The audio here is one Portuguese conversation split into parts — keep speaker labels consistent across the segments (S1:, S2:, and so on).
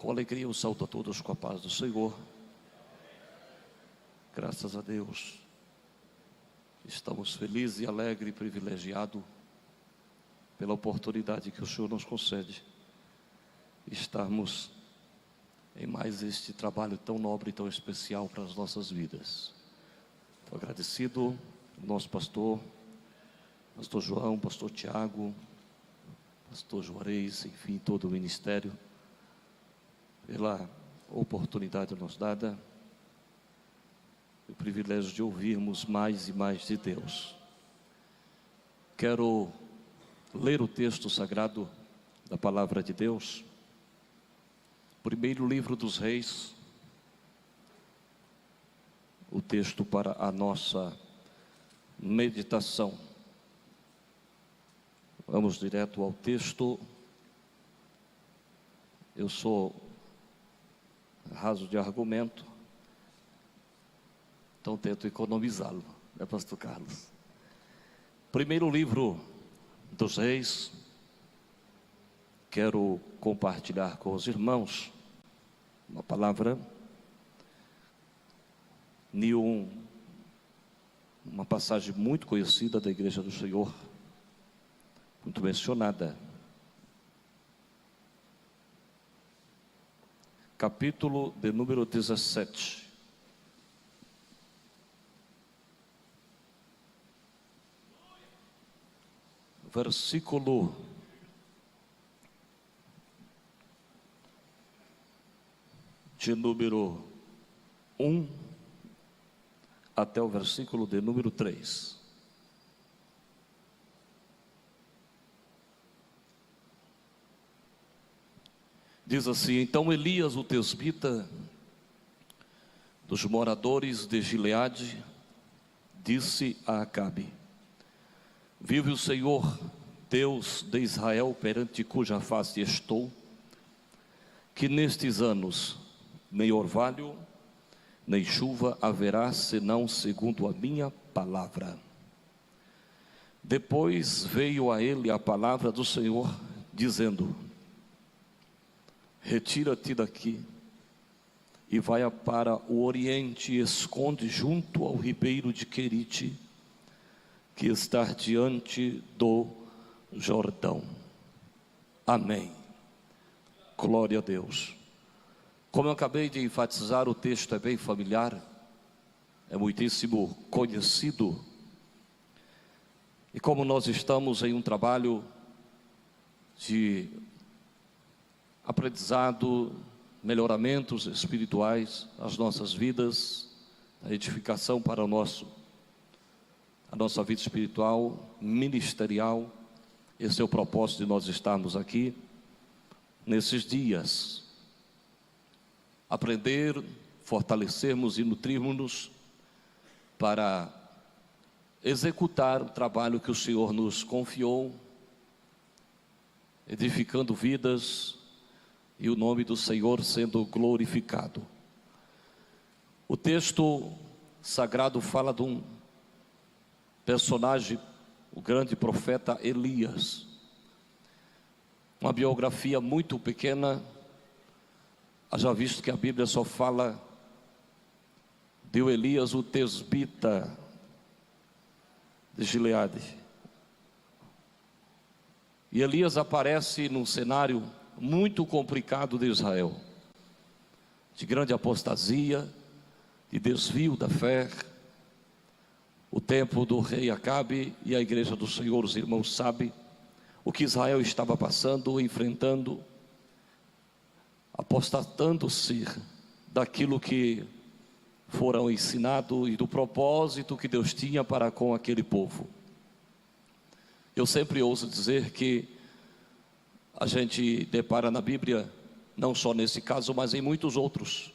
S1: Com alegria eu saúdo a todos com a paz do Senhor. Graças a Deus, estamos felizes e alegres e privilegiados pela oportunidade que o Senhor nos concede. Estarmos em mais este trabalho tão nobre e tão especial para as nossas vidas. Estou agradecido ao nosso pastor João, pastor Tiago, pastor Juarez, enfim, todo o ministério, pela oportunidade nos dada, o privilégio de ouvirmos mais e mais de Deus. Quero ler o texto sagrado da palavra de Deus, primeiro livro dos Reis, o texto para a nossa meditação. Vamos direto ao texto. Eu sou raso de argumento, então tento economizá-lo, né, pastor Carlos? Primeiro livro dos Reis, quero compartilhar com os irmãos uma palavra, uma passagem muito conhecida da Igreja do Senhor, muito mencionada. Capítulo de número 17. Versículo de número 1 até o versículo de número 3. Diz assim: então Elias, o tesbita, dos moradores de Gileade, disse a Acabe: vive o Senhor, Deus de Israel, perante cuja face estou, que nestes anos nem orvalho, nem chuva haverá, senão segundo a minha palavra. Depois veio a ele a palavra do Senhor, dizendo: retira-te daqui e vai para o oriente e esconde junto ao ribeiro de Querite, que está diante do Jordão. Amém. Glória a Deus. Como eu acabei de enfatizar, o texto é bem familiar, é muitíssimo conhecido. E como nós estamos em um trabalho de aprendizado, melhoramentos espirituais, as nossas vidas, a edificação para a nossa vida espiritual, ministerial, esse é o propósito de nós estarmos aqui nesses dias. Aprender, fortalecermos e nutrirmos-nos para executar o trabalho que o Senhor nos confiou, edificando vidas e o nome do Senhor sendo glorificado. O texto sagrado fala de um personagem, o grande profeta Elias. Uma biografia muito pequena, haja visto que a Bíblia só fala de Elias, o tesbita de Gileade. E Elias aparece num cenário muito complicado de Israel, de grande apostasia, de desvio da fé. O tempo do rei Acabe e a igreja do Senhor, os irmãos sabem o que Israel estava passando, enfrentando, apostatando-se daquilo que foram ensinados e do propósito que Deus tinha para com aquele povo. Eu sempre ouso dizer que a gente depara na Bíblia, não só nesse caso, mas em muitos outros.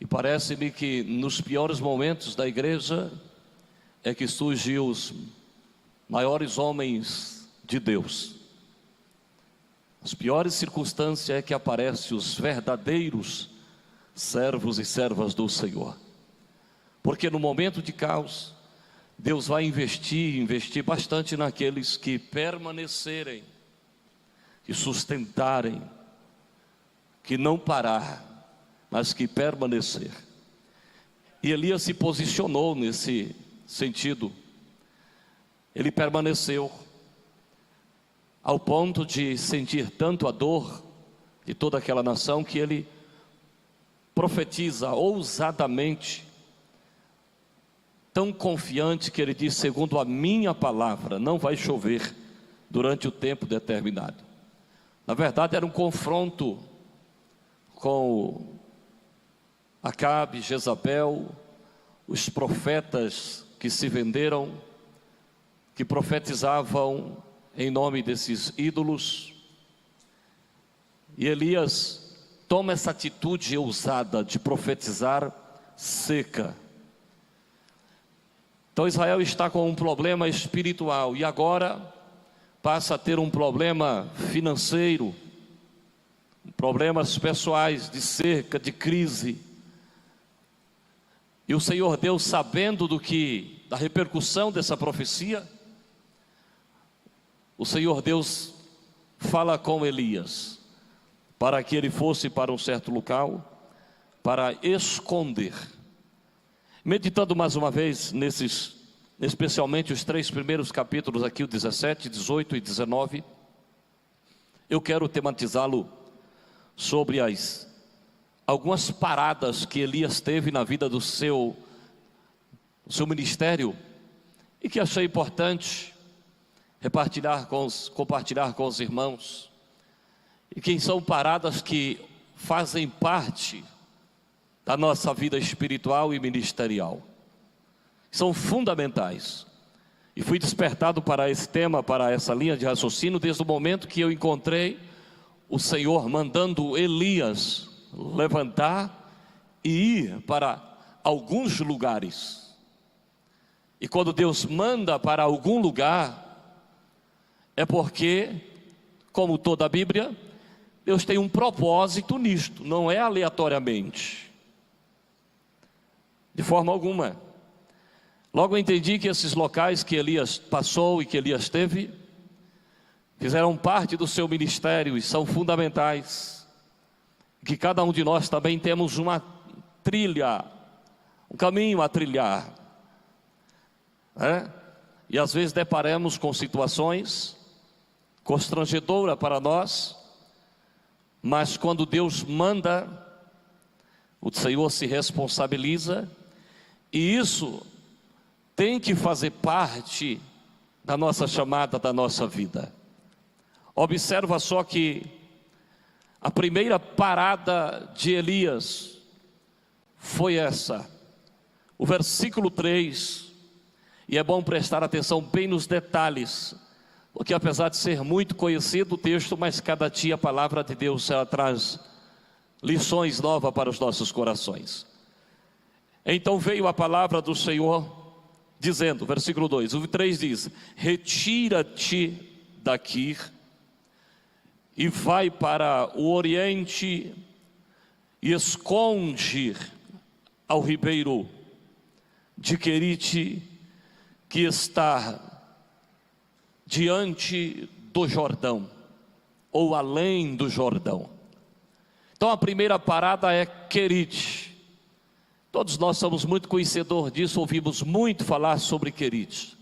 S1: E parece-me que nos piores momentos da igreja é que surgem os maiores homens de Deus. As piores circunstâncias é que aparecem os verdadeiros servos e servas do Senhor. Porque no momento de caos, Deus vai investir bastante naqueles que permanecerem, que sustentarem, que não parar, mas que permanecer. E Elias se posicionou nesse sentido. Ele permaneceu, ao ponto de sentir tanto a dor de toda aquela nação, que ele profetiza ousadamente, tão confiante que ele diz: segundo a minha palavra, não vai chover durante o tempo determinado. Na verdade era um confronto com Acabe, Jezabel, os profetas que se venderam, que profetizavam em nome desses ídolos. E Elias toma essa atitude ousada de profetizar seca. Então Israel está com um problema espiritual e agora passa a ter um problema financeiro, problemas pessoais de seca, de crise. E o Senhor Deus, sabendo da repercussão dessa profecia, o Senhor Deus fala com Elias, para que ele fosse para um certo local, para esconder. Meditando mais uma vez especialmente os 3 primeiros capítulos aqui, o 17, 18 e 19, eu quero tematizá-lo sobre algumas paradas que Elias teve na vida do seu ministério, e que achei importante compartilhar com os irmãos, e que são paradas que fazem parte da nossa vida espiritual e ministerial, são fundamentais. E fui despertado para esse tema, para essa linha de raciocínio, desde o momento que eu encontrei o Senhor mandando Elias levantar e ir para alguns lugares. E quando Deus manda para algum lugar, é porque, como toda a Bíblia, Deus tem um propósito nisto, não é aleatoriamente, de forma alguma. Logo eu entendi que esses locais que Elias passou e que Elias teve, fizeram parte do seu ministério e são fundamentais, que cada um de nós também temos uma trilha, um caminho a trilhar, e às vezes deparamos com situações constrangedoras para nós, mas quando Deus manda, o Senhor se responsabiliza, e isso tem que fazer parte da nossa chamada, da nossa vida. Observa só que a primeira parada de Elias foi essa, o versículo 3, e é bom prestar atenção bem nos detalhes, porque apesar de ser muito conhecido o texto, mas cada dia a palavra de Deus ela traz lições novas para os nossos corações. Então veio a palavra do Senhor dizendo, versículo 2, o 3 diz: retira-te daqui e vai para o oriente e esconde ao ribeiro de Querite, que está diante do Jordão, ou além do Jordão. Então a primeira parada é Querite. Todos nós somos muito conhecedores disso, ouvimos muito falar sobre Querite.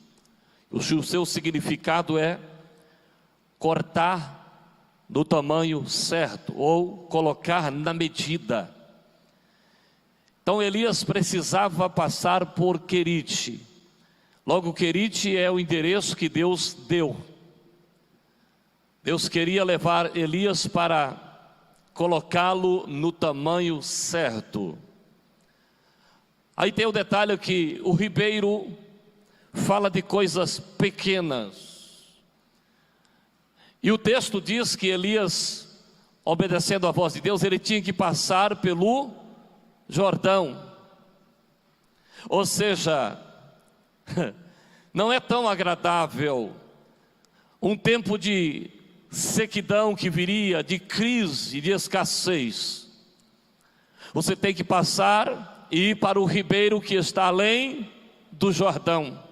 S1: O seu significado é cortar no tamanho certo, ou colocar na medida. Então Elias precisava passar por Querite. Logo, Querite é o endereço que Deus deu. Deus queria levar Elias para colocá-lo no tamanho certo. Aí tem o detalhe que o ribeiro fala de coisas pequenas. E o texto diz que Elias, obedecendo à voz de Deus, ele tinha que passar pelo Jordão. Ou seja, não é tão agradável um tempo de sequidão que viria, de crise, de escassez. Você tem que passar e ir para o ribeiro que está além do Jordão.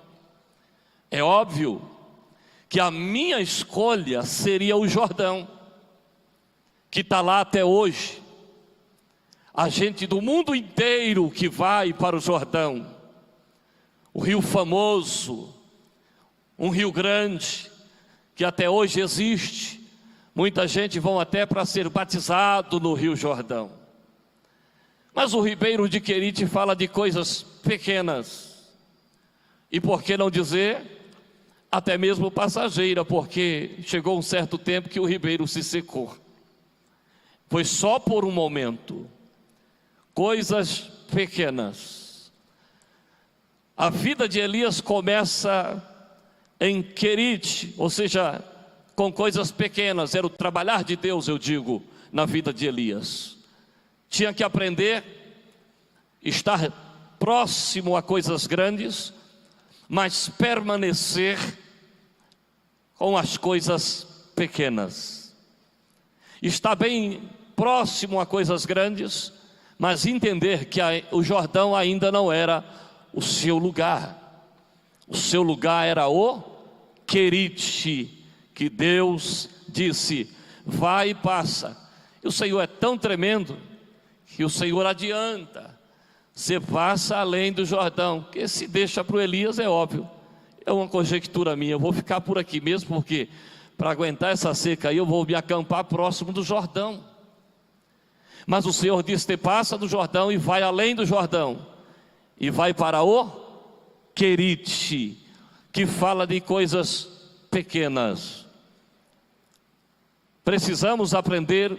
S1: É óbvio que a minha escolha seria o Jordão, que está lá até hoje, a gente do mundo inteiro que vai para o Jordão, o rio famoso, um rio grande, que até hoje existe. Muita gente vão até para ser batizado no Rio Jordão. Mas o Ribeiro de Querite fala de coisas pequenas. E por que não dizer, até mesmo passageira, porque chegou um certo tempo que o ribeiro se secou. Foi só por um momento. Coisas pequenas. A vida de Elias começa em Querite, ou seja, com coisas pequenas. Era o trabalhar de Deus, eu digo, na vida de Elias. Tinha que aprender, estar próximo a coisas grandes, mas permanecer com as coisas pequenas. Está bem próximo a coisas grandes, mas entender que o Jordão ainda não era o seu lugar. O seu lugar era o Querite, que Deus disse, vai e passa. E o Senhor é tão tremendo, que o Senhor adianta. Você passa além do Jordão, porque se deixa para o Elias é óbvio. É uma conjectura minha, eu vou ficar por aqui mesmo, porque para aguentar essa seca aí eu vou me acampar próximo do Jordão. Mas o Senhor disse, você passa do Jordão e vai além do Jordão, e vai para o Querite, que fala de coisas pequenas. Precisamos aprender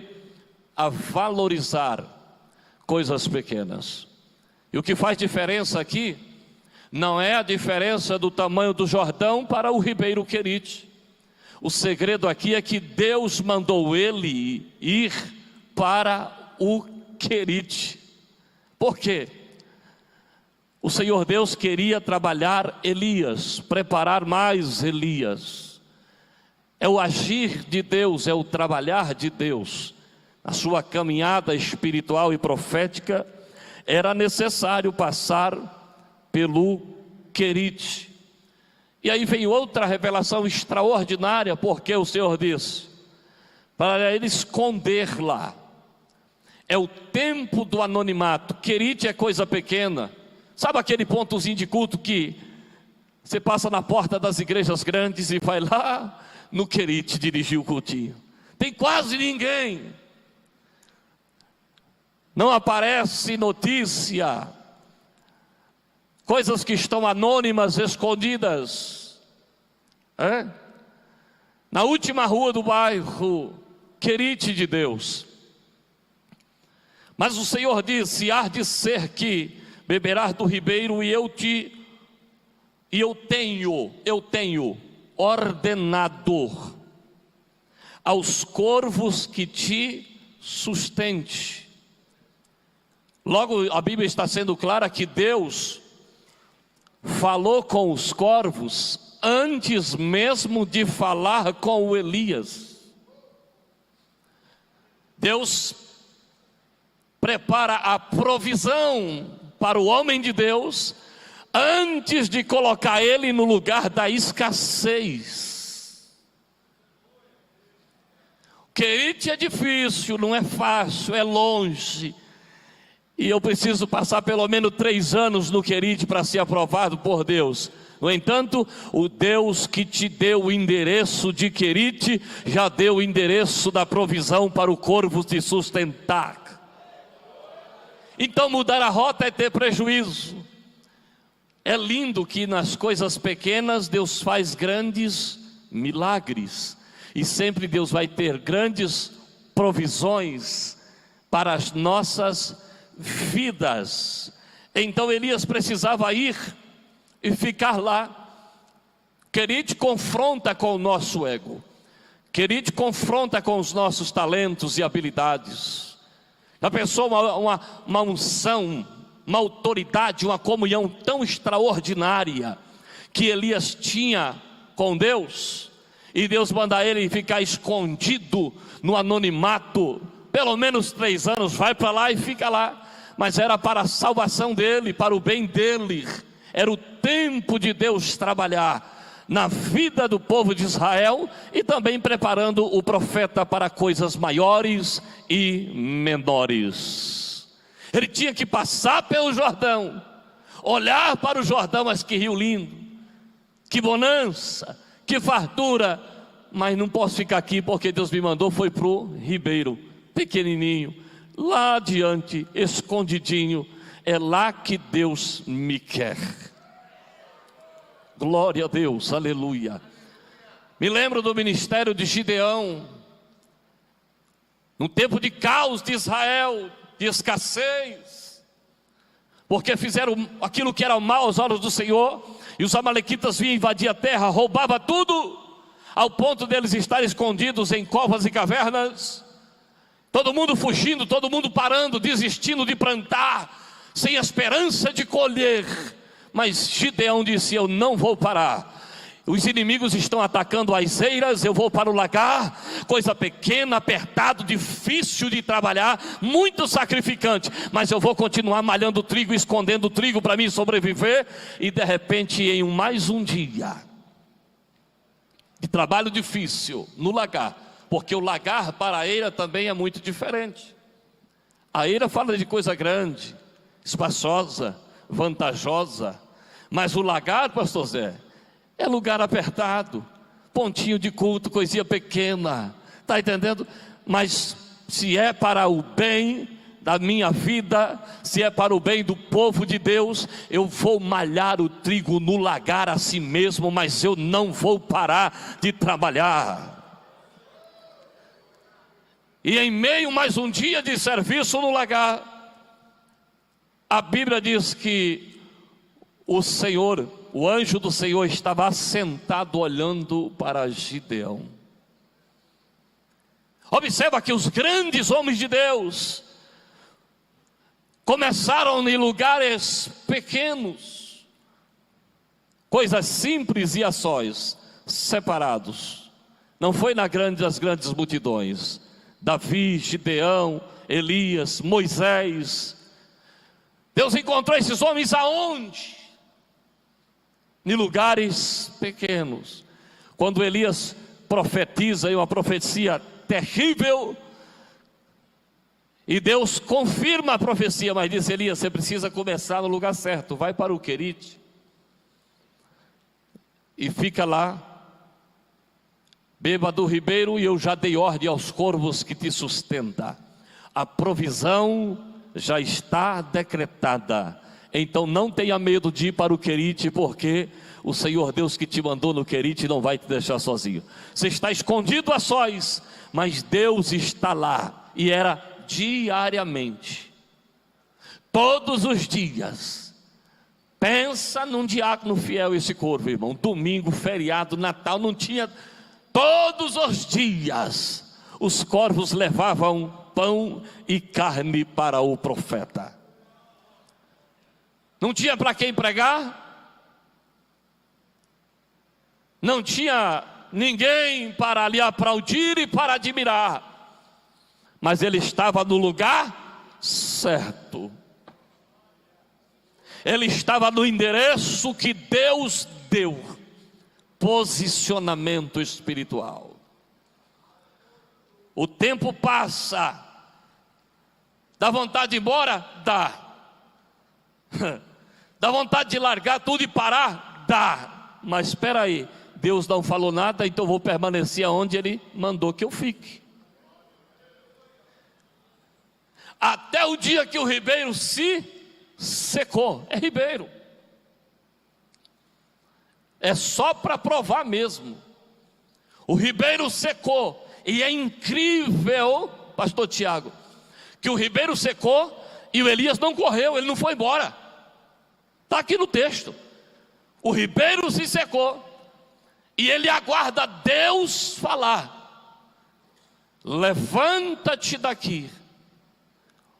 S1: a valorizar coisas pequenas. E o que faz diferença aqui não é a diferença do tamanho do Jordão para o ribeiro Querite. O segredo aqui é que Deus mandou ele ir para o Querite. Por quê? O Senhor Deus queria trabalhar Elias, preparar mais Elias. É o agir de Deus, é o trabalhar de Deus. Na sua caminhada espiritual e profética, era necessário passar pelo Querite. E aí vem outra revelação extraordinária, porque o Senhor diz, para ele esconder lá. É o tempo do anonimato. Querite é coisa pequena. Sabe aquele pontozinho de culto que você passa na porta das igrejas grandes e vai lá no Querite dirigir o cultinho? Tem quase ninguém. Não aparece notícia. Coisas que estão anônimas, escondidas. Na última rua do bairro, Querite de Deus. Mas o Senhor disse, há de ser que beberás do ribeiro e eu tenho ordenado aos corvos que te sustente. Logo a Bíblia está sendo clara que Deus falou com os corvos antes mesmo de falar com o Elias. Deus prepara a provisão para o homem de Deus antes de colocar ele no lugar da escassez. Querite é difícil, não é fácil, é longe. E eu preciso passar pelo menos 3 anos no Querite para ser aprovado por Deus. No entanto, o Deus que te deu o endereço de Querite, já deu o endereço da provisão para o corvo te sustentar. Então mudar a rota é ter prejuízo. É lindo que nas coisas pequenas Deus faz grandes milagres. E sempre Deus vai ter grandes provisões para as nossas vidas. Então Elias precisava ir e ficar lá. Querite confronta com o nosso ego. Querite confronta com os nossos talentos e habilidades. Já pensou uma unção, uma autoridade, uma comunhão tão extraordinária que Elias tinha com Deus, e Deus manda ele ficar escondido no anonimato, pelo menos 3 anos, vai para lá e fica lá, mas era para a salvação dele, para o bem dele, era o tempo de Deus trabalhar na vida do povo de Israel e também preparando o profeta para coisas maiores e menores. Ele tinha que passar pelo Jordão, olhar para o Jordão, mas que rio lindo, que bonança, que fartura. Mas não posso ficar aqui porque Deus me mandou, foi para o ribeiro, pequenininho, lá adiante, escondidinho. É lá que Deus me quer. Glória a Deus, aleluia. Me lembro do ministério de Gideão, no tempo de caos de Israel, de escassez, porque fizeram aquilo que era mal aos olhos do Senhor, e os amalequitas vinham invadir a terra, roubava tudo, ao ponto deles estarem escondidos em covas e cavernas, todo mundo fugindo, todo mundo parando, desistindo de plantar, sem esperança de colher. Mas Gideão disse: eu não vou parar. Os inimigos estão atacando as eiras, eu vou para o lagar, coisa pequena, apertado, difícil de trabalhar, muito sacrificante, mas eu vou continuar malhando trigo, escondendo trigo para mim sobreviver. E de repente, em mais um dia de trabalho difícil no lagar, porque o lagar para a eira também é muito diferente. A eira fala de coisa grande, espaçosa, vantajosa, mas o lagar, pastor Zé, é lugar apertado, pontinho de culto, coisinha pequena, está entendendo? Mas se é para o bem da minha vida, se é para o bem do povo de Deus, eu vou malhar o trigo no lagar a si mesmo, mas eu não vou parar de trabalhar. E em meio mais um dia de serviço no lagar, a Bíblia diz que o Senhor, o anjo do Senhor estava assentado olhando para Gideão. Observa que os grandes homens de Deus começaram em lugares pequenos, coisas simples e a sós, separados. Não foi nas grandes multidões. Davi, Gideão, Elias, Moisés. Deus encontrou esses homens aonde? Em lugares pequenos. Quando Elias profetiza em uma profecia terrível, e Deus confirma a profecia, mas diz: Elias, você precisa começar no lugar certo, vai para o Querite e fica lá, beba do ribeiro, e eu já dei ordem aos corvos que te sustentam. A provisão já está decretada. Então não tenha medo de ir para o Querite, porque o Senhor Deus que te mandou no Querite não vai te deixar sozinho. Você está escondido a sós, mas Deus está lá. E era diariamente, todos os dias. Pensa num diácono fiel esse corvo, irmão. Domingo, feriado, Natal, não tinha. Todos os dias os corvos levavam pão e carne para o profeta. Não tinha para quem pregar, não tinha ninguém para lhe aplaudir e para admirar, mas ele estava no lugar certo. Ele estava no endereço que Deus deu. Posicionamento espiritual. O tempo passa, dá vontade de ir embora? Dá. Dá vontade de largar tudo e parar? Dá. Mas espera aí, Deus não falou nada, então vou permanecer onde Ele mandou que eu fique. Até o dia que o ribeiro se secou. É ribeiro. É só para provar mesmo. O ribeiro secou. E é incrível, pastor Tiago, que o ribeiro secou e o Elias não correu, ele não foi embora. Está aqui no texto. O ribeiro se secou e ele aguarda Deus falar. Levanta-te daqui.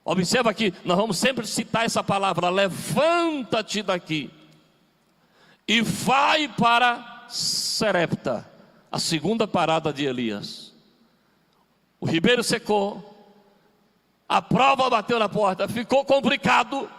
S1: Observa aqui, nós vamos sempre citar essa palavra: levanta-te daqui e vai para Serepta, a segunda parada de Elias. O ribeiro secou, a prova bateu na porta, ficou complicado,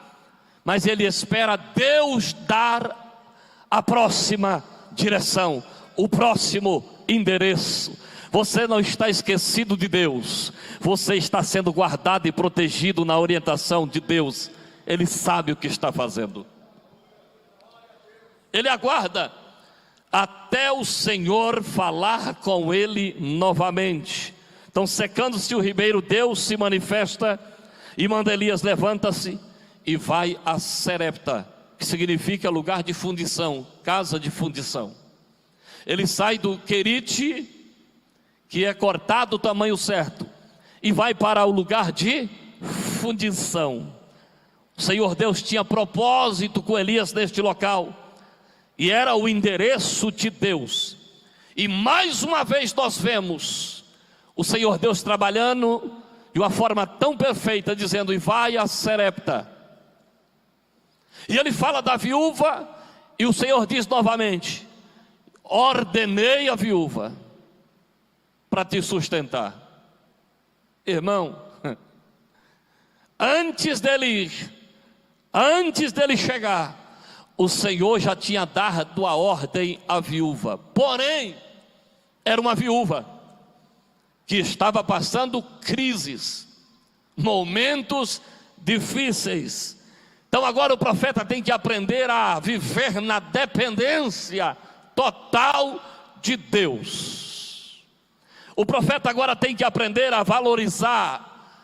S1: mas ele espera Deus dar a próxima direção, o próximo endereço. Você não está esquecido de Deus, você está sendo guardado e protegido na orientação de Deus. Ele sabe o que está fazendo. Ele aguarda até o Senhor falar com ele novamente. Então, secando-se o ribeiro, Deus se manifesta e manda Elias: levanta-se e vai a Sarepta, que significa lugar de fundição, casa de fundição. Ele sai do Querite, que é cortado o tamanho certo, e vai para o lugar de fundição. O Senhor Deus tinha propósito com Elias neste local, e era o endereço de Deus. E mais uma vez nós vemos o Senhor Deus trabalhando de uma forma tão perfeita, dizendo: e vai a Sarepta. E ele fala da viúva, e o Senhor diz novamente: ordenei a viúva para te sustentar. Irmão, antes dele chegar, o Senhor já tinha dado a ordem à viúva. Porém, era uma viúva que estava passando crises, momentos difíceis. Então agora o profeta tem que aprender a viver na dependência total de Deus. O profeta agora tem que aprender a valorizar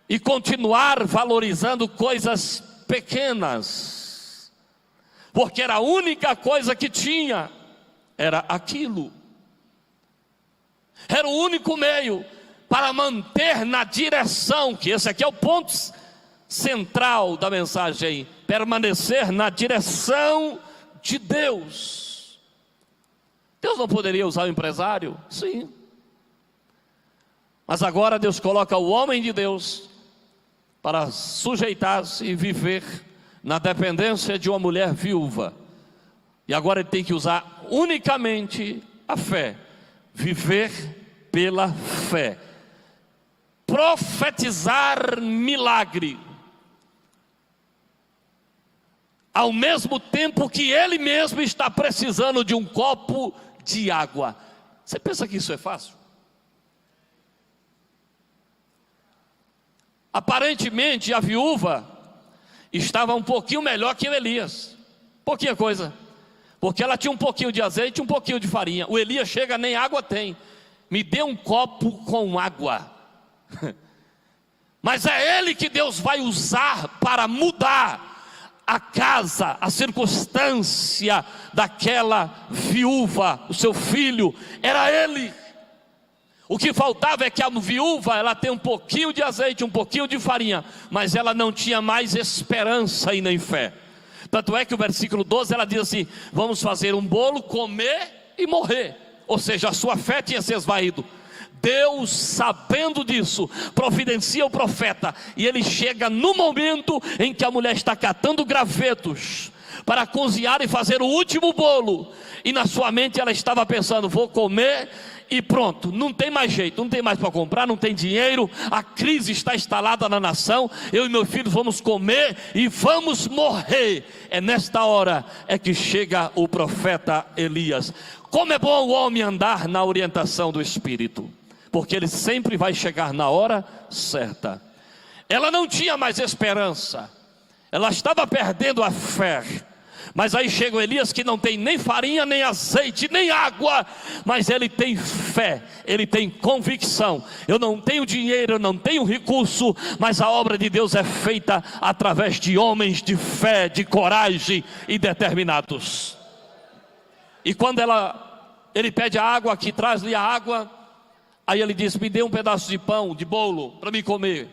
S1: e continuar valorizando coisas pequenas, porque era a única coisa que tinha, era aquilo. Era o único meio para manter na direção, que esse aqui é o ponto central da mensagem: permanecer na direção de Deus. Deus não poderia usar o empresário? Sim. Mas agora Deus coloca o homem de Deus para sujeitar-se e viver na dependência de uma mulher viúva. E agora ele tem que usar unicamente a fé, viver pela fé, profetizar milagre, ao mesmo tempo que ele mesmo está precisando de um copo de água. Você pensa que isso é fácil? Aparentemente a viúva estava um pouquinho melhor que o Elias, pouquinha coisa, porque ela tinha um pouquinho de azeite e um pouquinho de farinha. O Elias chega, nem água tem. Me dê um copo com água. Mas é ele que Deus vai usar para mudar a casa, a circunstância daquela viúva. O seu filho, era ele. O que faltava é que a viúva, ela tem um pouquinho de azeite, um pouquinho de farinha, mas ela não tinha mais esperança e nem fé. Tanto é que o versículo 12 ela diz assim: vamos fazer um bolo, comer e morrer. Ou seja, a sua fé tinha se esvaído. Deus, sabendo disso, providencia o profeta, e ele chega no momento em que a mulher está catando gravetos para cozinhar e fazer o último bolo, e na sua mente ela estava pensando: vou comer e pronto, não tem mais jeito, não tem mais para comprar, não tem dinheiro, a crise está instalada na nação, eu e meu filho vamos comer e vamos morrer. É nesta hora é que chega o profeta Elias. Como é bom o homem andar na orientação do Espírito, porque ele sempre vai chegar na hora certa. Ela não tinha mais esperança, ela estava perdendo a fé. Mas aí chega o Elias, que não tem nem farinha, nem azeite, nem água, mas ele tem fé, ele tem convicção. Eu não tenho dinheiro, eu não tenho recurso, mas a obra de Deus é feita através de homens de fé, de coragem e determinados. E quando ele pede a água, que traz-lhe a água, aí ele diz: me dê um pedaço de pão, de bolo, para me comer.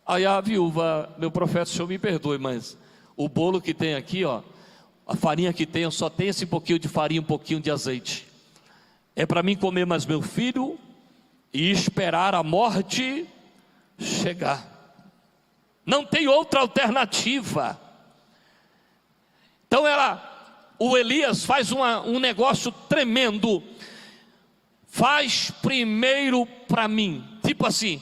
S1: Aí a viúva: meu profeta, o senhor me perdoe, mas o bolo que tem aqui, ó, a farinha que tem, só tem esse pouquinho de farinha, um pouquinho de azeite. É para mim comer mais meu filho e esperar a morte chegar. Não tem outra alternativa. Então o Elias faz um negócio tremendo. Faz primeiro para mim. Tipo assim,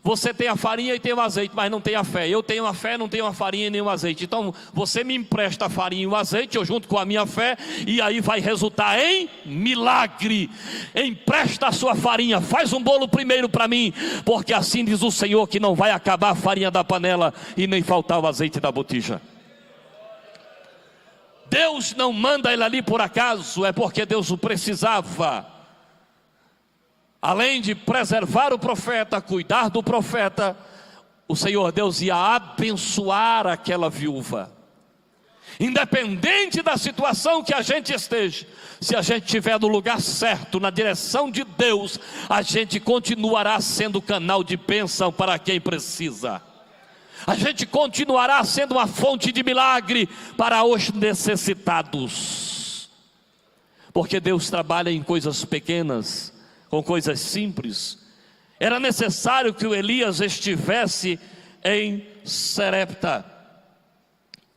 S1: Você tem a farinha e tem o azeite, mas não tem a fé. Eu tenho a fé, não tenho a farinha e nem o azeite. Então você me empresta a farinha e o azeite, eu junto com a minha fé, e aí vai resultar em milagre. Empresta a sua farinha, faz um bolo primeiro para mim, porque assim diz o Senhor que não vai acabar a farinha da panela e nem faltar o azeite da botija. Deus não manda ele ali por acaso, é porque Deus o precisava. Além de preservar o profeta, cuidar do profeta, o Senhor Deus ia abençoar aquela viúva. Independente da situação que a gente esteja, se a gente estiver no lugar certo, na direção de Deus, a gente continuará sendo canal de bênção para quem precisa. A gente continuará sendo uma fonte de milagre para os necessitados. Porque Deus trabalha em coisas pequenas, com coisas simples. Era necessário que o Elias estivesse em Sarepta.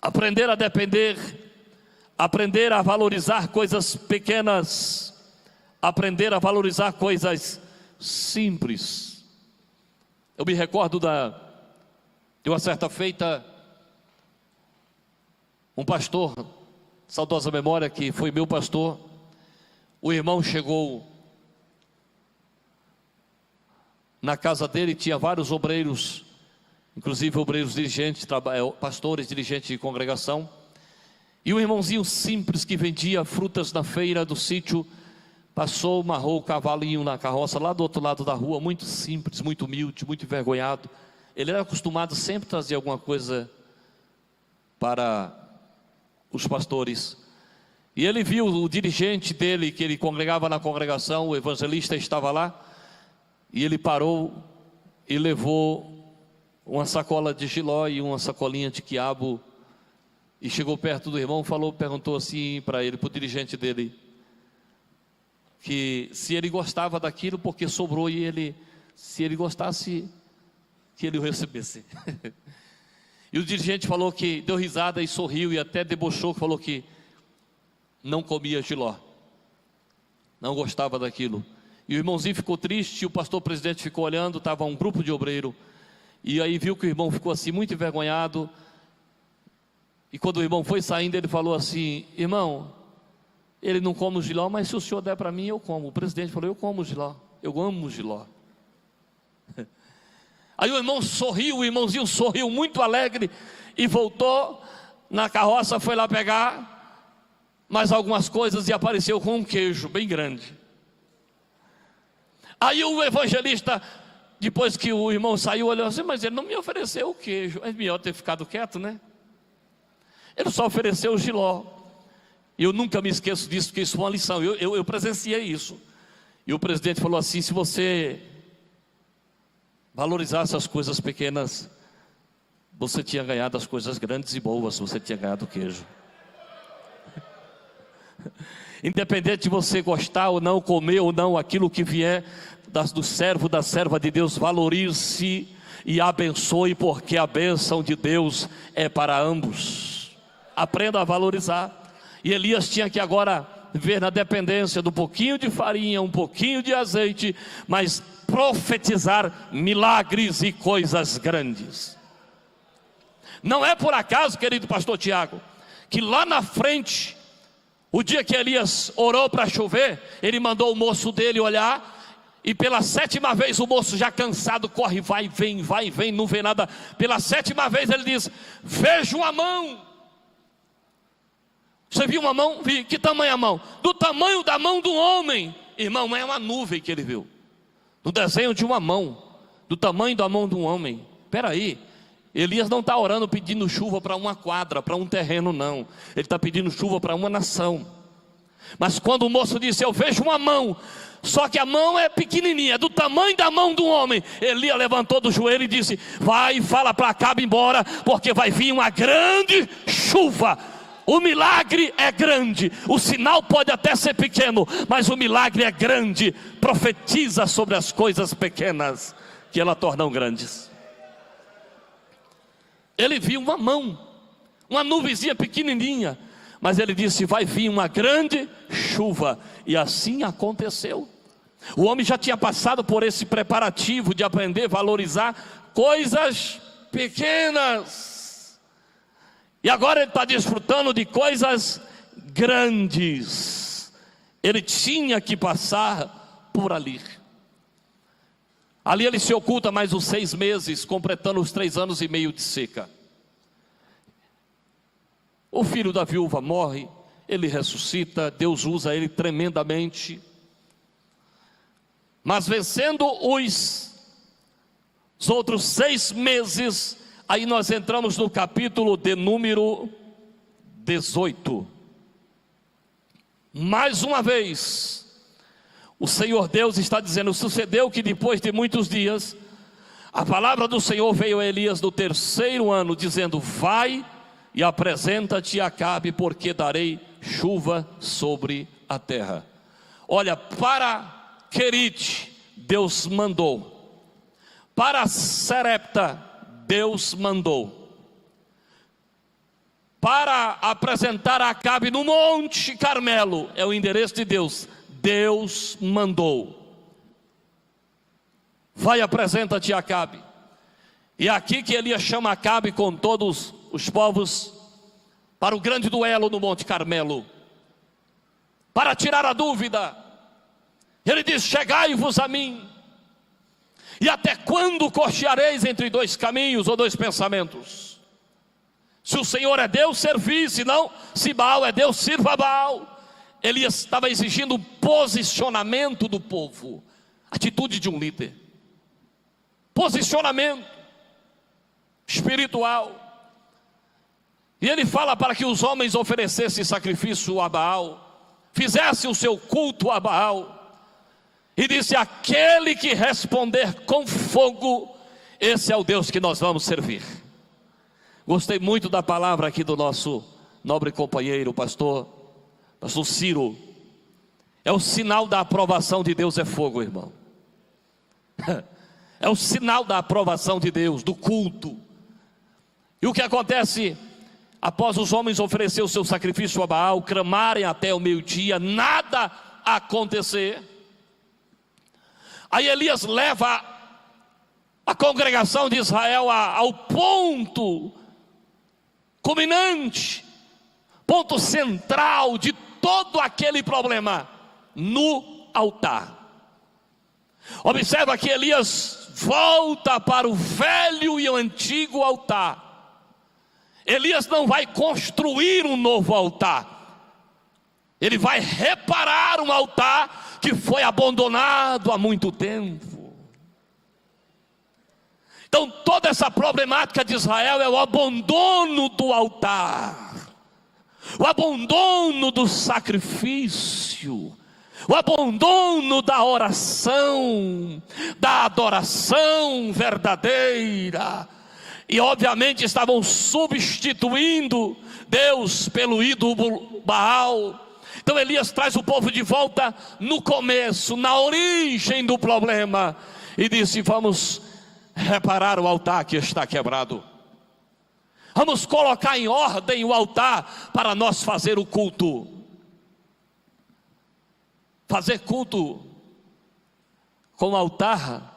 S1: Aprender a depender, aprender a valorizar coisas pequenas, aprender a valorizar coisas simples. Eu me recordo de uma certa feita, um pastor, saudosa memória, que foi meu pastor, o irmão chegou na casa dele, tinha vários obreiros, inclusive obreiros dirigentes, pastores, dirigentes de congregação, e um irmãozinho simples que vendia frutas na feira do sítio, passou, amarrou o cavalinho na carroça lá do outro lado da rua, muito simples, muito humilde, muito envergonhado. Ele era acostumado sempre a trazer alguma coisa para os pastores, e ele viu o dirigente dele, que ele congregava na congregação, o evangelista estava lá, e ele parou e levou uma sacola de jiló e uma sacolinha de quiabo, e chegou perto do irmão, perguntou assim para ele, para o dirigente dele, que se ele gostava daquilo, porque sobrou, e ele, se ele gostasse, que ele o recebesse. E o dirigente falou que deu risada e sorriu, e até debochou, falou que não comia jiló, não gostava daquilo. E o irmãozinho ficou triste, o pastor presidente ficou olhando, estava um grupo de obreiro, e aí viu que o irmão ficou assim muito envergonhado, e quando o irmão foi saindo, ele falou assim: irmão, ele não come o jiló, mas se o senhor der para mim, eu como. O presidente falou: eu como o jiló, eu amo o jiló. Aí o irmão sorriu, o irmãozinho sorriu muito alegre, e voltou na carroça, foi lá pegar mais algumas coisas, e apareceu com um queijo bem grande. Aí o evangelista, depois que o irmão saiu, olhou assim: mas ele não me ofereceu o queijo. É melhor ter ficado quieto, né? Ele só ofereceu o jiló. E eu nunca me esqueço disso, porque isso foi uma lição, eu presenciei isso. E o presidente falou assim: se você valorizasse as coisas pequenas, você tinha ganhado as coisas grandes e boas, você tinha ganhado o queijo. Independente de você gostar ou não, comer ou não, aquilo que vier do servo, da serva de Deus, valorize e abençoe, porque a bênção de Deus é para ambos. Aprenda a valorizar. E Elias tinha que agora viver na dependência do pouquinho de farinha, um pouquinho de azeite, mas profetizar milagres e coisas grandes. Não é por acaso, querido pastor Tiago, que lá na frente, o dia que Elias orou para chover, ele mandou o moço dele olhar, e pela 7ª vez o moço já cansado corre, vai e vem, não vê nada. Pela 7ª vez ele diz: vejo uma mão. Você viu uma mão? Vi. Que tamanho a mão? Do tamanho da mão do homem. Irmão, é uma nuvem que ele viu, no desenho de uma mão, do tamanho da mão de um homem. Espera aí, Elias não está orando pedindo chuva para uma quadra, para um terreno, não. Ele está pedindo chuva para uma nação. Mas quando o moço disse: eu vejo uma mão, só que a mão é pequenininha, é do tamanho da mão do homem, Elias levantou do joelho e disse: vai e fala para Acabe embora, porque vai vir uma grande chuva. O milagre é grande, o sinal pode até ser pequeno, mas o milagre é grande. Profetiza sobre as coisas pequenas, que ela tornam grandes. Ele viu uma mão, uma nuvenzinha pequenininha, mas ele disse: vai vir uma grande chuva. E assim aconteceu. O homem já tinha passado por esse preparativo de aprender a valorizar coisas pequenas, e agora ele está desfrutando de coisas grandes. Ele tinha que passar por ali. Ali ele se oculta mais uns 6 meses, completando os 3 anos e meio de seca. O filho da viúva morre, ele ressuscita, Deus usa ele tremendamente. Mas vencendo os outros 6 meses, aí nós entramos no capítulo de número 18. Mais uma vez, o Senhor Deus está dizendo: sucedeu que depois de muitos dias, a palavra do Senhor veio a Elias no 3º ano, dizendo: vai e apresenta-te a Acabe, porque darei chuva sobre a terra. Olha, para Querite, Deus mandou. Para Sarepta, Deus mandou. Para apresentar a Acabe no Monte Carmelo, é o endereço de Deus. Deus mandou. Vai, apresenta-te a Acabe. E é aqui que Elias chama Acabe com todos os povos para o grande duelo no Monte Carmelo, para tirar a dúvida. Ele diz: chegai-vos a mim. E até quando cocheareis entre 2 caminhos ou 2 pensamentos? Se o Senhor é Deus, servi; se não, se Baal é Deus, sirva Baal. Elias estava exigindo posicionamento do povo, atitude de um líder, posicionamento espiritual. E ele fala para que os homens oferecessem sacrifício a Baal, fizessem o seu culto a Baal, e disse: aquele que responder com fogo, esse é o Deus que nós vamos servir. Gostei muito da palavra aqui do nosso nobre companheiro, pastor Ciro. É o sinal da aprovação de Deus, é fogo, irmão. É o sinal da aprovação de Deus, do culto. E o que acontece após os homens oferecer o seu sacrifício a Baal, clamarem até o meio-dia, nada acontecer? Aí Elias leva a congregação de Israel ao ponto culminante, ponto central de todo aquele problema, no altar. Observa que Elias volta para o velho e o antigo altar. Elias não vai construir um novo altar, ele vai reparar um altar que foi abandonado há muito tempo. Então toda essa problemática de Israel é o abandono do altar, o abandono do sacrifício, o abandono da oração, da adoração verdadeira. E obviamente estavam substituindo Deus pelo ídolo Baal. Então Elias traz o povo de volta no começo, na origem do problema, e disse: vamos reparar o altar que está quebrado, vamos colocar em ordem o altar para nós fazer o culto. Fazer culto com o altar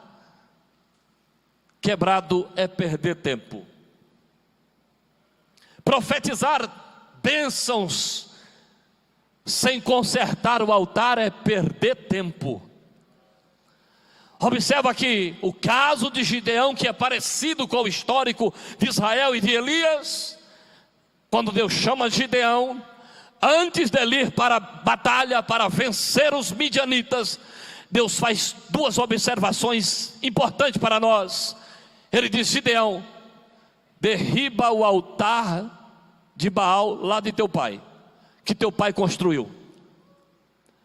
S1: quebrado é perder tempo. Profetizar bênçãos sem consertar o altar é perder tempo. Observa aqui o caso de Gideão, que é parecido com o histórico de Israel e de Elias. Quando Deus chama Gideão, antes dele ir para a batalha para vencer os midianitas, Deus faz 2 observações importantes para nós. Ele diz: Gideão, derriba o altar de Baal lá de teu pai, que teu pai construiu.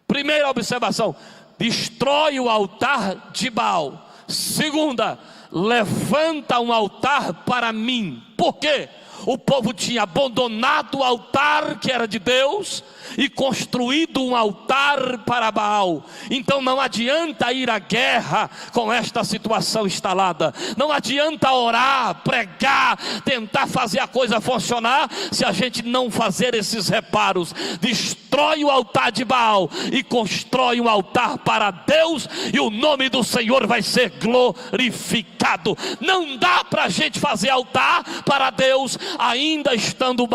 S1: Primeira observação: destrói o altar de Baal. Segunda: levanta um altar para mim. Por quê? O povo tinha abandonado o altar que era de Deus e construído um altar para Baal. Então não adianta ir à guerra com esta situação instalada, não adianta orar, pregar, tentar fazer a coisa funcionar, se a gente não fazer esses reparos. Destrói o altar de Baal e constrói um altar para Deus, e o nome do Senhor vai ser glorificado. Não dá para a gente fazer altar para Deus ainda estando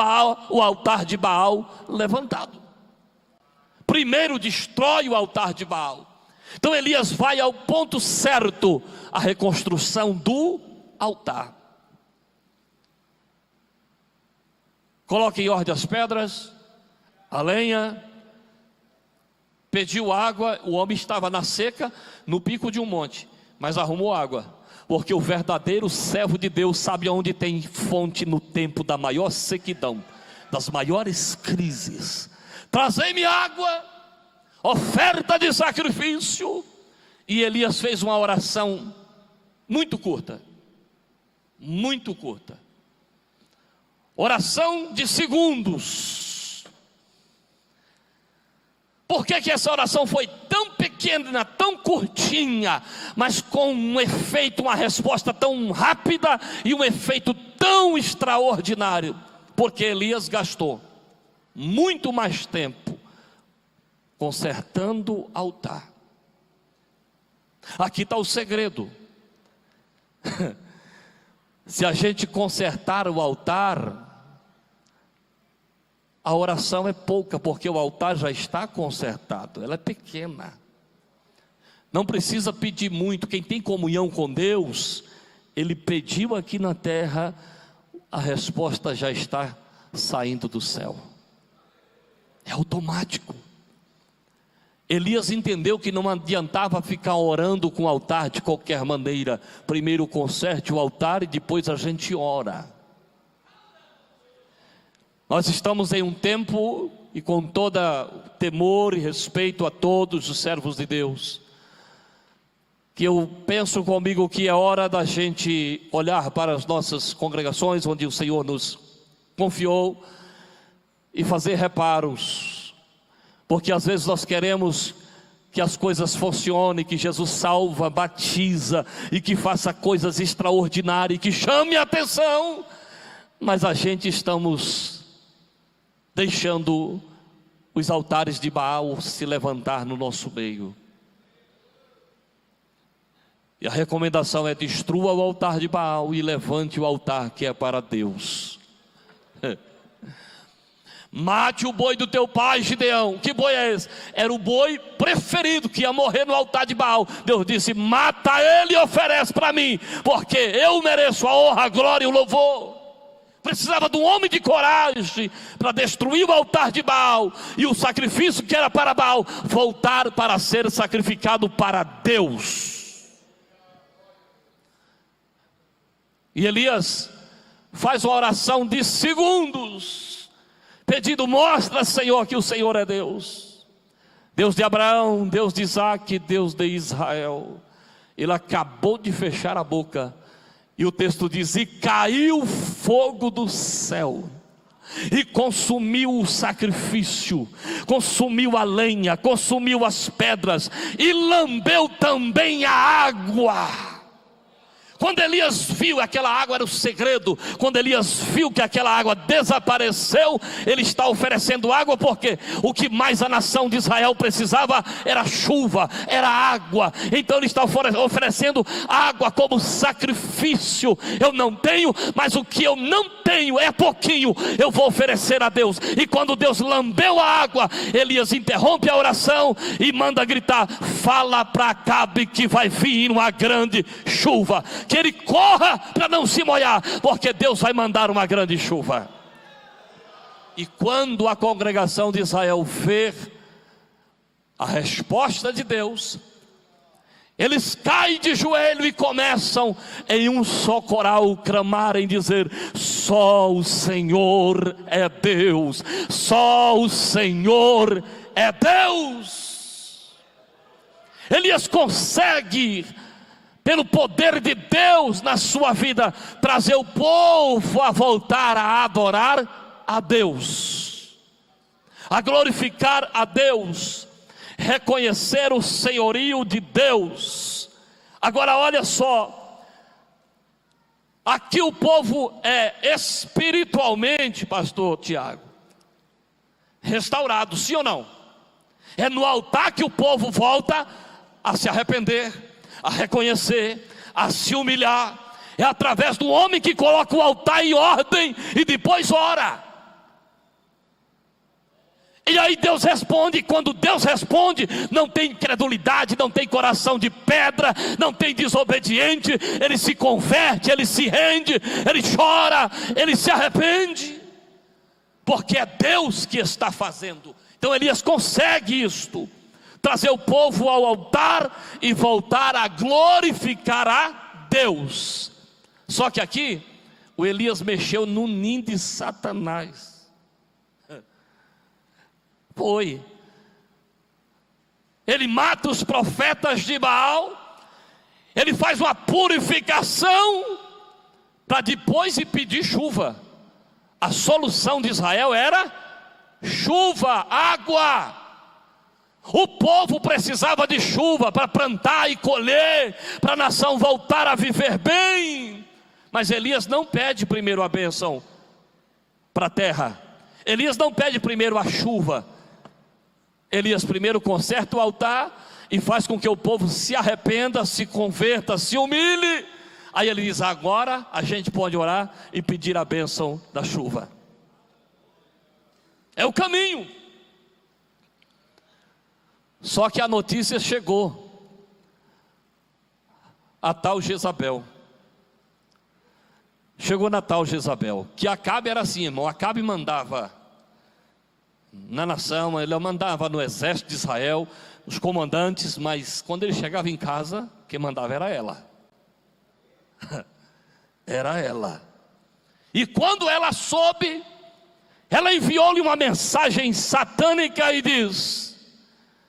S1: o altar de Baal levantado. Primeiro destrói o altar de Baal. Então Elias vai ao ponto certo, a reconstrução do altar. Coloque em ordem as pedras, a lenha, pediu água. O homem estava na seca, no pico de um monte, mas arrumou água, porque o verdadeiro servo de Deus sabe onde tem fonte no tempo da maior sequidão, das maiores crises. Trazei-me água, oferta de sacrifício. E Elias fez uma oração muito curta, oração de segundos. Por que essa oração foi tão pequena, tão curtinha, mas com um efeito, uma resposta tão rápida e um efeito tão extraordinário? Porque Elias gastou muito mais tempo consertando o altar. Aqui está o segredo. Se a gente consertar o altar, a oração é pouca, porque o altar já está consertado, ela é pequena. Não precisa pedir muito. Quem tem comunhão com Deus, ele pediu aqui na terra, a resposta já está saindo do céu. É automático. Elias entendeu que não adiantava ficar orando com o altar de qualquer maneira. Primeiro conserte o altar e depois a gente ora. Nós estamos em um tempo, e com todo temor e respeito a todos os servos de Deus, que eu penso comigo que é hora da gente olhar para as nossas congregações, onde o Senhor nos confiou, e fazer reparos, porque às vezes nós queremos que as coisas funcionem, que Jesus salva, batiza, e que faça coisas extraordinárias, e que chame a atenção, mas a gente estamos deixando os altares de Baal se levantar no nosso meio. E a recomendação é: destrua o altar de Baal e levante o altar que é para Deus. Mate o boi do teu pai, Gideão. Que boi é esse? Era o boi preferido que ia morrer no altar de Baal. Deus disse: mata ele e oferece para mim, porque eu mereço a honra, a glória e o louvor. Precisava de um homem de coragem para destruir o altar de Baal, e o sacrifício que era para Baal voltar para ser sacrificado para Deus. E Elias faz uma oração de segundos, pedindo: mostra, Senhor, que o Senhor é Deus, Deus de Abraão, Deus de Isaac, Deus de Israel. Ele acabou de fechar a boca, e o texto diz: e caiu fogo do céu, e consumiu o sacrifício, consumiu a lenha, consumiu as pedras, e lambeu também a água. Quando Elias viu aquela água, era o segredo. Quando Elias viu que aquela água desapareceu, ele está oferecendo água, porque o que mais a nação de Israel precisava era chuva, era água. Então ele está oferecendo água como sacrifício. Eu não tenho, mas o que eu não tenho é pouquinho, eu vou oferecer a Deus. E quando Deus lambeu a água, Elias interrompe a oração e manda gritar: fala para Acabe que vai vir uma grande chuva, que ele corra para não se molhar, porque Deus vai mandar uma grande chuva. E quando a congregação de Israel vê a resposta de Deus, eles caem de joelho e começam em um só coral clamarem, dizer: só o Senhor é Deus, só o Senhor é Deus. Elias consegue, pelo poder de Deus na sua vida, trazer o povo a voltar a adorar a Deus. a glorificar a Deus, reconhecer o senhorio de Deus. Agora olha só, aqui o povo é espiritualmente, pastor Tiago, restaurado, sim ou não? É no altar que o povo volta a se arrepender, a reconhecer, a se humilhar. É através do homem que coloca o altar em ordem e depois ora. E aí Deus responde. E quando Deus responde, não tem incredulidade, não tem coração de pedra, não tem desobediente. Ele se converte, ele se rende, ele chora, ele se arrepende, porque é Deus que está fazendo. Então Elias consegue isto, trazer o povo ao altar e voltar a glorificar a Deus. Só que aqui o Elias mexeu no ninho de Satanás. Foi. Ele mata os profetas de Baal, ele faz uma purificação para depois ir pedir chuva. A solução de Israel era chuva, água. O povo precisava de chuva para plantar e colher, para a nação voltar a viver bem. Mas Elias não pede primeiro a bênção para a terra. Elias não pede primeiro a chuva. Elias primeiro conserta o altar e faz com que o povo se arrependa, se converta, se humilhe. Aí ele diz: agora a gente pode orar e pedir a bênção da chuva. É o caminho. Só que a notícia chegou. A tal Jezabel. Chegou na tal Jezabel. Que Acabe era assim, irmão. Acabe mandava na nação, ele mandava no exército de Israel, os comandantes, mas quando ele chegava em casa, quem mandava era ela. Era ela. E quando ela soube, ela enviou-lhe uma mensagem satânica e diz,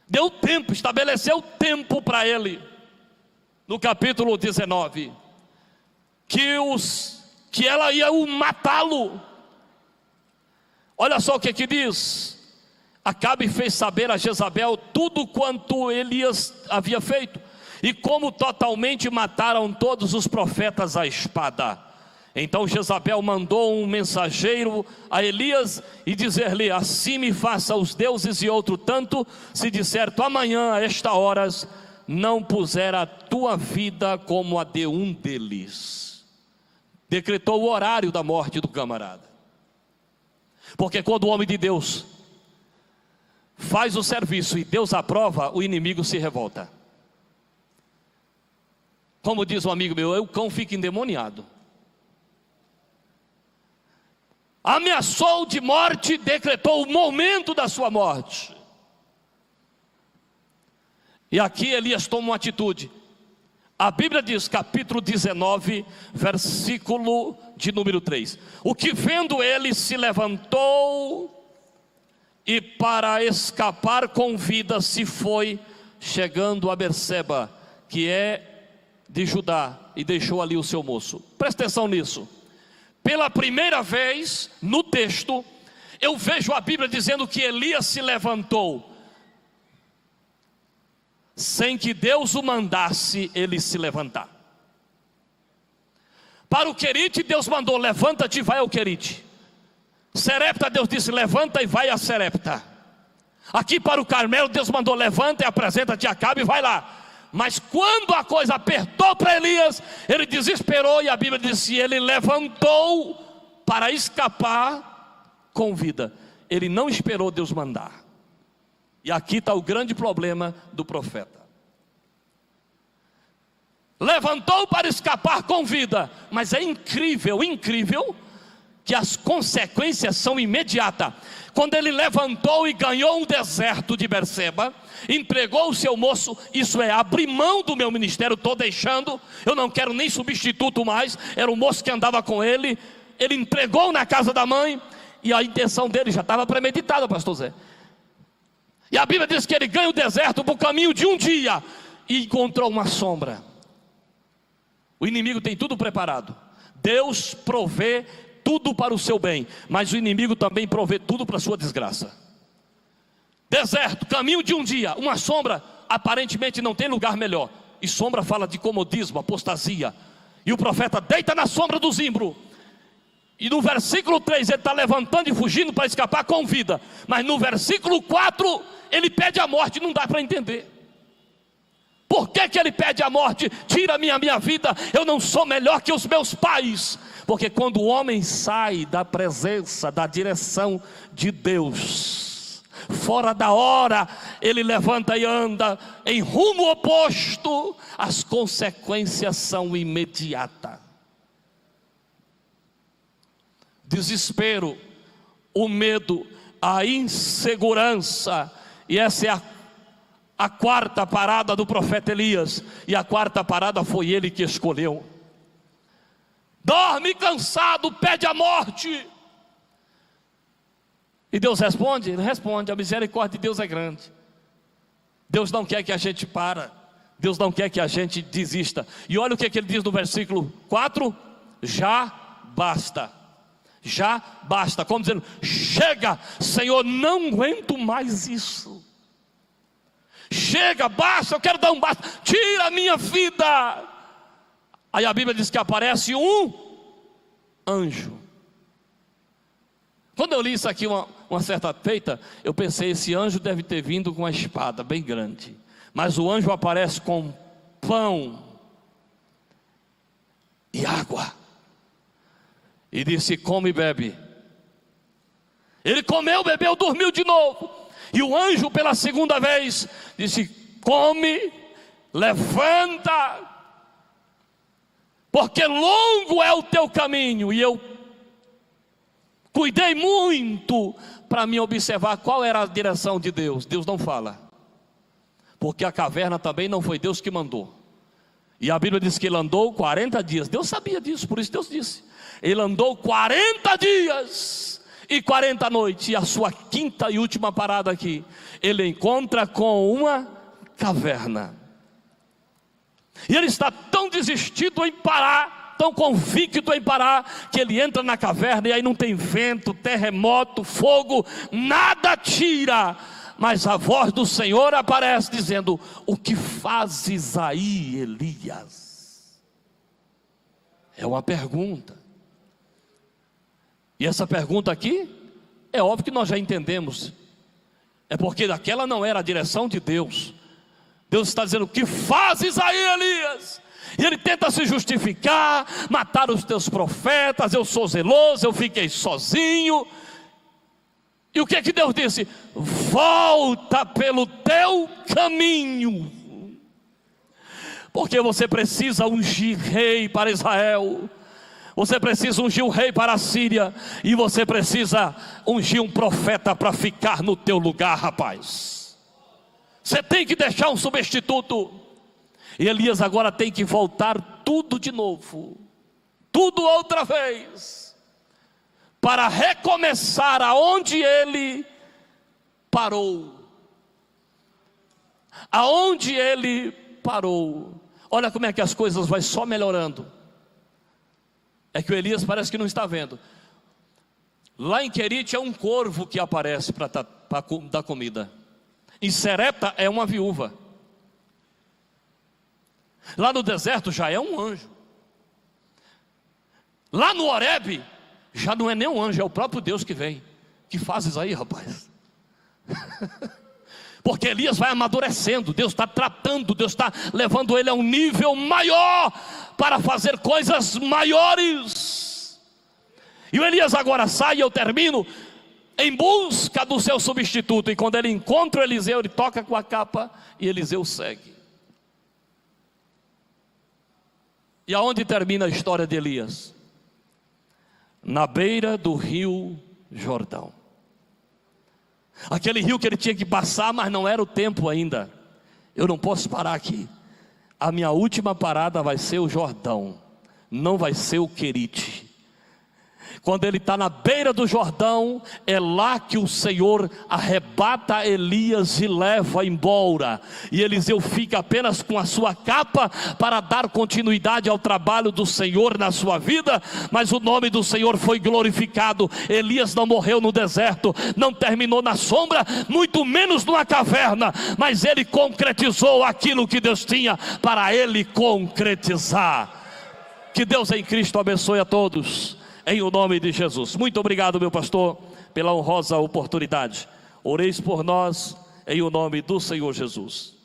S1: deu tempo, estabeleceu tempo para ele, no capítulo 19, que ela ia matá-lo. Olha só o que diz. Acabe fez saber a Jezabel tudo quanto Elias havia feito, e como totalmente mataram todos os profetas à espada. Então Jezabel mandou um mensageiro a Elias e dizer-lhe: assim me faça os deuses e outro tanto, se de certo amanhã a esta horas não puser a tua vida como a de um deles. Decretou o horário da morte do camarada. Porque quando o homem de Deus faz o serviço e Deus aprova, o inimigo se revolta. Como diz um amigo meu, o cão fica endemoniado. Ameaçou de morte, decretou o momento da sua morte. E aqui Elias toma uma atitude. A Bíblia diz, capítulo 19, versículo de número 3. O que vendo ele se levantou e para escapar com vida se foi, chegando a Berseba, que é de Judá, e deixou ali o seu moço. Presta atenção nisso. Pela primeira vez no texto, eu vejo a Bíblia dizendo que Elias se levantou, sem que Deus o mandasse ele se levantar. Para o Querite, Deus mandou: levanta-te e vai ao Querite. Serepta, Deus disse: levanta e vai a Serepta. Aqui para o Carmelo, Deus mandou: levanta e apresenta-te a Acabe e vai lá. Mas quando a coisa apertou para Elias, ele desesperou, e a Bíblia diz que ele levantou para escapar com vida. Ele não esperou Deus mandar. E aqui está o grande problema do profeta. Levantou para escapar com vida, mas é incrível que as consequências são imediatas. Quando ele levantou e ganhou um deserto de Berseba, entregou o seu moço, isso é, abri mão do meu ministério, estou deixando, eu não quero nem substituto mais, era o moço que andava com ele, ele entregou na casa da mãe, e a intenção dele já estava premeditada, pastor Zé. E a Bíblia diz que ele ganha o deserto por caminho de um dia, e encontrou uma sombra. O inimigo tem tudo preparado. Deus provê tudo para o seu bem, mas o inimigo também provê tudo para a sua desgraça. Deserto, caminho de um dia, uma sombra, aparentemente não tem lugar melhor. E sombra fala de comodismo, apostasia. E o profeta deita na sombra do zimbro. E no versículo 3 ele está levantando e fugindo para escapar com vida. Mas no versículo 4 ele pede a morte, não dá para entender. Por que que ele pede a morte? Tira minha vida, eu não sou melhor que os meus pais. Porque quando o homem sai da presença, da direção de Deus, fora da hora, ele levanta e anda em rumo oposto, as consequências são imediatas. Desespero, o medo, a insegurança. E essa é a quarta parada do profeta Elias. E a quarta parada foi ele que escolheu. Dorme cansado, pede a morte. E Deus responde? Ele responde. A misericórdia de Deus é grande. Deus não quer que a gente para. Deus não quer que a gente desista. E olha o que ele diz no versículo 4: já basta. Já basta, como dizendo, chega, Senhor, não aguento mais isso. Chega, basta, eu quero dar um basta, tira a minha vida. Aí a Bíblia diz que aparece um anjo. Quando eu li isso aqui uma certa feita, eu pensei, esse anjo deve ter vindo com uma espada bem grande. Mas o anjo aparece com pão e água. E disse, come e bebe. Ele comeu, bebeu, dormiu de novo. E o anjo pela segunda vez disse, come, levanta, porque longo é o teu caminho. E eu cuidei muito para me observar qual era a direção de Deus. Deus não fala, porque a caverna também não foi Deus que mandou. E a Bíblia diz que ele andou 40 dias. Deus sabia disso, por isso Deus disse. Ele andou 40 dias e 40 noites. E a sua quinta e última parada aqui, ele encontra com uma caverna. E ele está tão desistido em parar, tão convicto em parar, que ele entra na caverna e aí não tem vento, terremoto, fogo, nada tira. Mas a voz do Senhor aparece dizendo, o que fazes aí, Elias? É uma pergunta. E essa pergunta aqui, é óbvio que nós já entendemos. É porque daquela não era a direção de Deus. Deus está dizendo, o que fazes aí, Elias? E ele tenta se justificar, matar os teus profetas, eu sou zeloso, eu fiquei sozinho. E o que é que Deus disse? Volta pelo teu caminho, porque você precisa ungir rei para Israel. Você precisa ungir um rei para a Síria. E você precisa ungir um profeta para ficar no teu lugar, rapaz. Você tem que deixar um substituto. E Elias agora tem que voltar tudo de novo, tudo outra vez, para recomeçar aonde ele parou. Aonde ele parou. Olha como é que as coisas vão só melhorando. É que o Elias parece que não está vendo. Lá em Querite é um corvo que aparece para dar comida. Em Serepta é uma viúva. Lá no deserto já é um anjo. Lá no Horebe já não é nem um anjo, é o próprio Deus que vem. Que fazes aí, rapaz? Porque Elias vai amadurecendo, Deus está tratando, Deus está levando ele a um nível maior, para fazer coisas maiores. E o Elias agora sai, e eu termino, em busca do seu substituto. E quando ele encontra o Eliseu, ele toca com a capa, e Eliseu segue. E aonde termina a história de Elias? Na beira do rio Jordão. Aquele rio que ele tinha que passar, mas não era o tempo ainda. Eu não posso parar aqui. A minha última parada vai ser o Jordão, não vai ser o Querite. Quando ele está na beira do Jordão, é lá que o Senhor arrebata Elias e leva embora. E Eliseu fica apenas com a sua capa para dar continuidade ao trabalho do Senhor na sua vida. Mas o nome do Senhor foi glorificado. Elias não morreu no deserto, não terminou na sombra, muito menos numa caverna. Mas ele concretizou aquilo que Deus tinha para ele concretizar. Que Deus em Cristo abençoe a todos, em o nome de Jesus. Muito obrigado, meu pastor, pela honrosa oportunidade. Oreis por nós, em o nome do Senhor Jesus.